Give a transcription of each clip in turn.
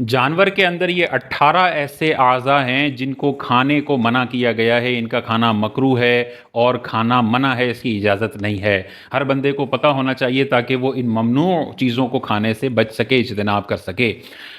जानवर के अंदर ये 18 ऐसे अज़ा हैं जिनको खाने को मना किया गया है, इनका खाना मकरूह है और खाना मना है, इसकी इजाज़त नहीं है। हर बंदे को पता होना चाहिए ताकि वो इन ममनू चीज़ों को खाने से बच सके, इज्तनाब कर सके।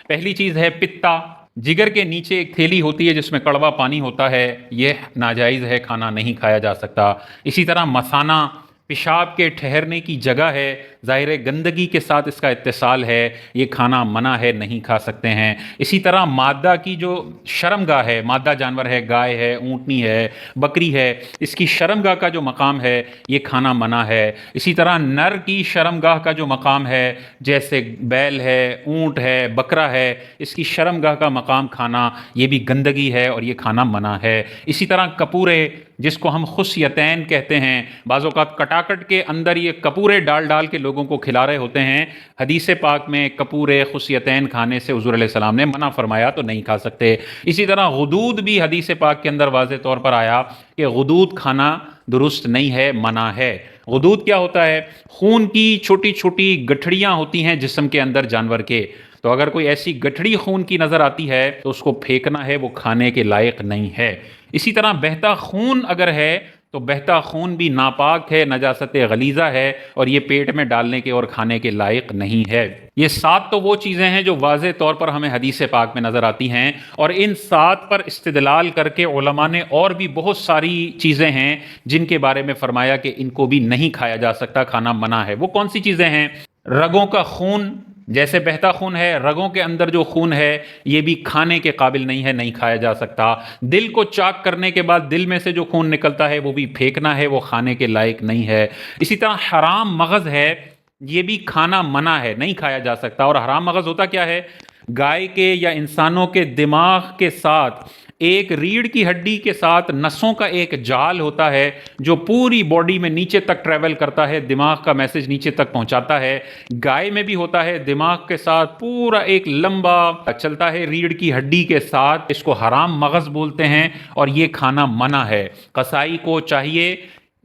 पहली चीज़ है पित्ता। जिगर के नीचे एक थैली होती है जिसमें कड़वा पानी होता है, यह नाजायज़ है, खाना नहीं खाया जा सकता। इसी तरह मसाना, पेशाब के ठहरने की जगह है, ज़ाहिर है गंदगी के साथ इसका इत्तिसाल है, ये खाना मना है, नहीं खा सकते हैं। इसी तरह मादा की जो शर्मगाह है, मादा जानवर है, गाय है, ऊँटनी है, बकरी है, इसकी शर्मगाह का जो मकाम है ये खाना मना है। इसी तरह नर की शर्मगाह का जो मकाम है, जैसे बैल है, ऊँट है, बकरा है, इसकी शर्मगाह का मकाम खाना ये भी गंदगी है और ये खाना मना है। इसी तरह कपूरे, जिसको हम खुस्यतैन कहते हैं, बाज़ औक़ात कटाकट के अंदर ये कपूरे डाल डाल के लोगों को खिला रहे होते हैं। हदीस पाक में कपूरे खुस्यतैन खाने से हुज़ूर अलैहि सलाम ने मना फरमाया, तो नहीं खा सकते। इसी तरह गुदूद भी हदीस पाक के अंदर वाज़े तौर पर आया कि गुदूद खाना दुरुस्त नहीं है, मना है। गुदूद क्या होता है? खून की छोटी छोटी गठड़ियाँ होती हैं जिस्म के अंदर जानवर के, तो अगर कोई ऐसी गठड़ी खून की नज़र आती है तो उसको फेंकना है, वो खाने के लायक नहीं है। इसी तरह बहता खून अगर है तो बहता खून भी नापाक है, नजासत गलीज़ा है और ये पेट में डालने के और खाने के लायक नहीं है। ये 7 तो वो चीज़ें हैं जो वाज़े तौर पर हमें हदीस पाक में नज़र आती हैं, और इन 7 पर इस्तिदलाल करके उलमा ने और भी बहुत सारी चीज़ें हैं जिनके बारे में फ़रमाया कि इनको भी नहीं खाया जा सकता, खाना मना है। वो कौन सी चीज़ें हैं? रगों का खून, जैसे बहता खून है, रगों के अंदर जो खून है ये भी खाने के काबिल नहीं है, नहीं खाया जा सकता। दिल को चाक करने के बाद दिल में से जो खून निकलता है वो भी फेंकना है, वो खाने के लायक नहीं है। इसी तरह हराम मगज़ है, ये भी खाना मना है, नहीं खाया जा सकता। और हराम मगज़ होता क्या है? गाय के या इंसानों के दिमाग के साथ एक रीढ़ की हड्डी के साथ नसों का एक जाल होता है जो पूरी बॉडी में नीचे तक ट्रैवल करता है, दिमाग का मैसेज नीचे तक पहुंचाता है। गाय में भी होता है, दिमाग के साथ पूरा एक लंबा चलता है रीढ़ की हड्डी के साथ, इसको हराम मगज़ बोलते हैं और ये खाना मना है। कसाई को चाहिए,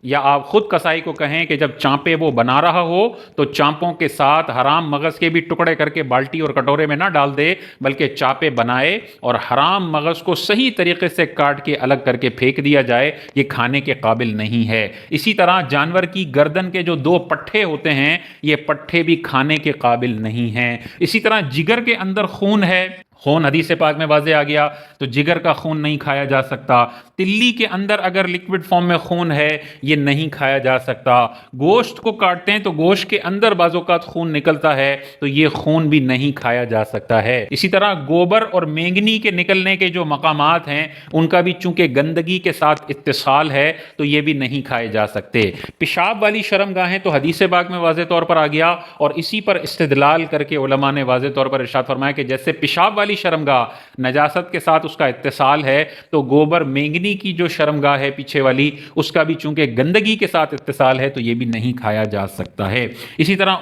या आप खुद कसाई को कहें कि जब चांपे वो बना रहा हो तो चांपों के साथ हराम मगज़ के भी टुकड़े करके बाल्टी और कटोरे में ना डाल दे, बल्कि चांपे बनाए और हराम मगज़ को सही तरीके से काट के अलग करके फेंक दिया जाए, ये खाने के काबिल नहीं है। इसी तरह जानवर की गर्दन के जो 2 पट्ठे होते हैं, ये पट्ठे भी खाने के काबिल नहीं हैं। इसी तरह जिगर के अंदर खून है, खून हदीस पाक में वाज़े आ गया, तो जिगर का खून नहीं खाया जा सकता। तिल्ली के अंदर अगर लिक्विड फॉर्म में खून है, ये नहीं खाया जा सकता। गोश्त को काटते हैं तो गोश्त के अंदर बाज़-औक़ात खून निकलता है, तो ये खून भी नहीं खाया जा सकता है। इसी तरह गोबर और मेंगनी के निकलने के जो मकामात हैं, उनका भी चूंकि गंदगी के साथ इत्तिसाल है, तो ये भी नहीं खाए जा सकते। पेशाब वाली शर्मगाहें तो हदीस पाक में वाज़े तौर पर आ गया, और इसी पर इस्तिदलाल करके उलमा ने वाज़े तौर पर इरशाद फरमाया कि जैसे पेशाब वाली शर्मगाह नजासत के साथ उसका इत्तिसाल है, तो गोबर मेंगनी की जो शर्मगाह है पीछे वाली, उसका भी चूंकि गंदगी के साथ इत्तिसाल है, तो ये भी नहीं खाया जा सकता है। इसी तरह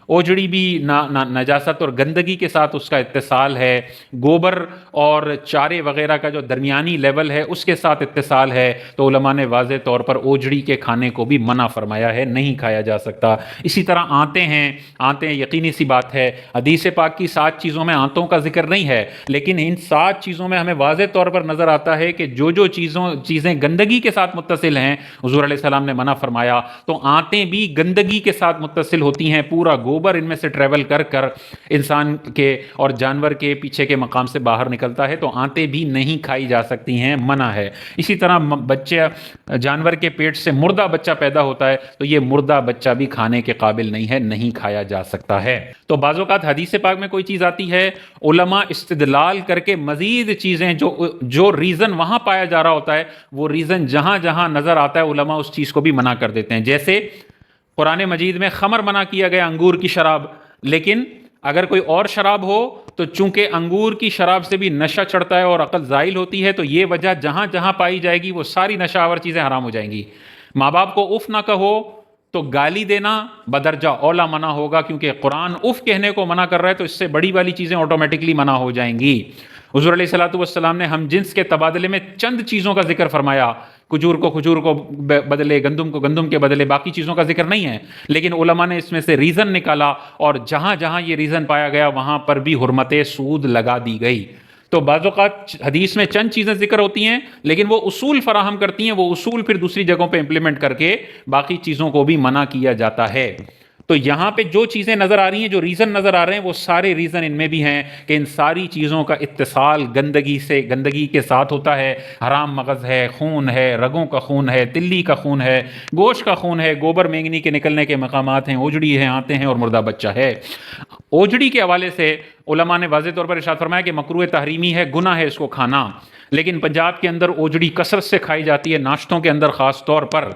ओजड़ी भी नजासत और गंदगी के साथ उसका इत्तिसाल है। गोबर और चारे वगैरह का जो दरमियानी लेवल है उसके साथ इत्तिसाल है, तो उलमा ने वाज़े तौर पर ओजड़ी के खाने को भी मना फरमाया है, नहीं खाया जा सकता। इसी तरह आंतें यकीनी सी बात है, हदीस पाक की 7 चीज़ों में आंतों का जिक्र नहीं है, लेकिन इन 7 चीज़ों में हमें वाज़े तौर पर नज़र आता है कि जो चीज़ें गंदगी के साथ मुत्तसिल हैं, हुज़ूर अलैहि सलाम ने मना फरमाया। तो आंतें भी गंदगी के साथ मुत्तसिल होती हैं, पूरा गोबर इनमें से ट्रैवल कर कर इंसान के और जानवर के पीछे के मकाम से बाहर निकलता है, तो आंतें भी नहीं खाई जा सकती हैं, मना है। इसी तरह जानवर के पेट से मुर्दा बच्चा पैदा होता है, तो ये मुर्दा बच्चा भी खाने के काबिल नहीं है, नहीं खाया जा सकता है। तो बाज़-औक़ात हदीस पाक में कोई चीज़ आती है, उलमा इस्तिदलाल करके मज़ीद चीज़ें जो रीज़न वहाँ पाया जा रहा होता है, वो रीज़न जहाँ जहाँ नज़र आता है उलमा उस चीज़ को भी मना कर देते हैं। जैसे कुरान मजीद में खमर मना किया गया, अंगूर की शराब, लेकिन अगर कोई और शराब हो तो चूंकि अंगूर की शराब से भी नशा चढ़ता है और अकल ज़ाइल होती है, तो ये वजह जहाँ जहाँ पाई जाएगी वो सारी नशावर चीज़ें हराम हो जाएंगी। माँ बाप को उफ़ ना कहो तो गाली देना बदरजा औला मना होगा, क्योंकि कुरान उफ़ कहने को मना कर रहा है, तो इससे बड़ी वाली चीज़ें ऑटोमेटिकली मना हो जाएंगी। हुज़ूर अलैहिस्सलातु वस्सलाम ने हम जिन्स के तबादले में चंद चीज़ों का जिक्र फरमाया, खजूर को बदले, गंदम को गंदम के बदले, बाकी चीज़ों का जिक्र नहीं है। लेकिन उलमा ने इसमें से रीज़न निकाला और जहाँ जहाँ ये रीज़न पाया गया वहाँ पर भी हुर्मत सूद लगा दी गई। तो बाज़ औक़ात हदीस में चंद चीज़ें जिक्र होती हैं लेकिन वो उसूल फराहम करती हैं, वो उसूल फिर दूसरी जगहों पे इम्प्लीमेंट करके बाकी चीज़ों को भी मना किया जाता है। तो यहाँ पे जो चीज़ें नज़र आ रही हैं, जो रीज़न नज़र आ रहे हैं, वो सारे रीज़न इनमें भी हैं कि इन सारी चीज़ों का इत्तिसाल गंदगी के साथ होता है। हराम मगज़ है, खून है, रगों का खून है, तिल्ली का खून है, गोश्त का खून है, गोबर मेंगनी के निकलने के मकामात हैं, ओजड़ी है, आते हैं और मुर्दा बच्चा है। ओजड़ी के हवाले से उलमा ने वाज़ेह तौर पर इरशाद फरमाया कि मकरूह तहरीमी है, गुनाह है इसको खाना। लेकिन पंजाब के अंदर ओजड़ी कसरत से खाई जाती है, नाश्तों के अंदर ख़ास तौर पर।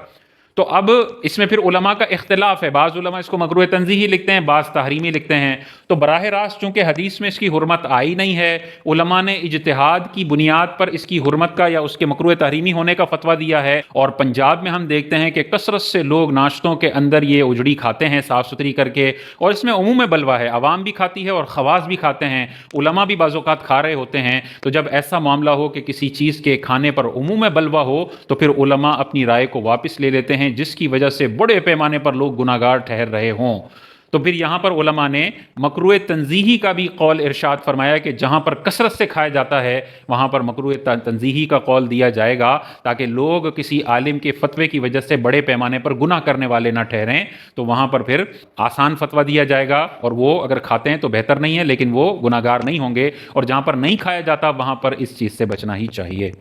तो अब इसमें फिर उलमा का इख्तिलाफ है, बाज़ उलमा इसको मकरूह तंज़ीही लिखते हैं, बाज़ तहरीमी लिखते हैं। तो बराह रास्त चूँकि हदीस में इसकी हुर्मत आई नहीं है, उलमा ने इज्तिहाद की बुनियाद पर इसकी हुर्मत का या उसके मकरूह तहरीमी होने का फतवा दिया है। और पंजाब में हम देखते हैं कि कसरत से लोग नाश्तों के अंदर ये उजड़ी खाते हैं साफ़ सुथरी करके, और इसमें उमूम बलवा है, अवाम भी खाती है और ख़वास भी खाते हैं, उलमा भी बाज़ औक़ात खा रहे होते हैं। तो जब ऐसा मामला हो कि किसी चीज़ के खाने पर उमूम बलवा हो तो फिर उलमा अपनी राय को वापस ले लेते हैं, जिसकी वजह से बड़े पैमाने पर लोग गुनाहगार ठहर रहे हों। तो फिर यहाँ पर उलमा ने मकरूह तंज़ीही का भी कौल इरशाद फरमाया कि जहाँ पर कसरत से खाया जाता है वहाँ पर मकरूह तंज़ीही का कौल दिया जाएगा, ताकि लोग किसी आलिम के फतवे की वजह से बड़े पैमाने पर गुनाह करने वाले ना ठहरें। तो वहाँ पर फिर आसान फतवा दिया जाएगा और वो अगर खाते हैं तो बेहतर नहीं है, लेकिन वो गुनाहगार नहीं होंगे। और जहाँ पर नहीं खाया जाता वहाँ पर इस चीज़ से बचना ही चाहिए।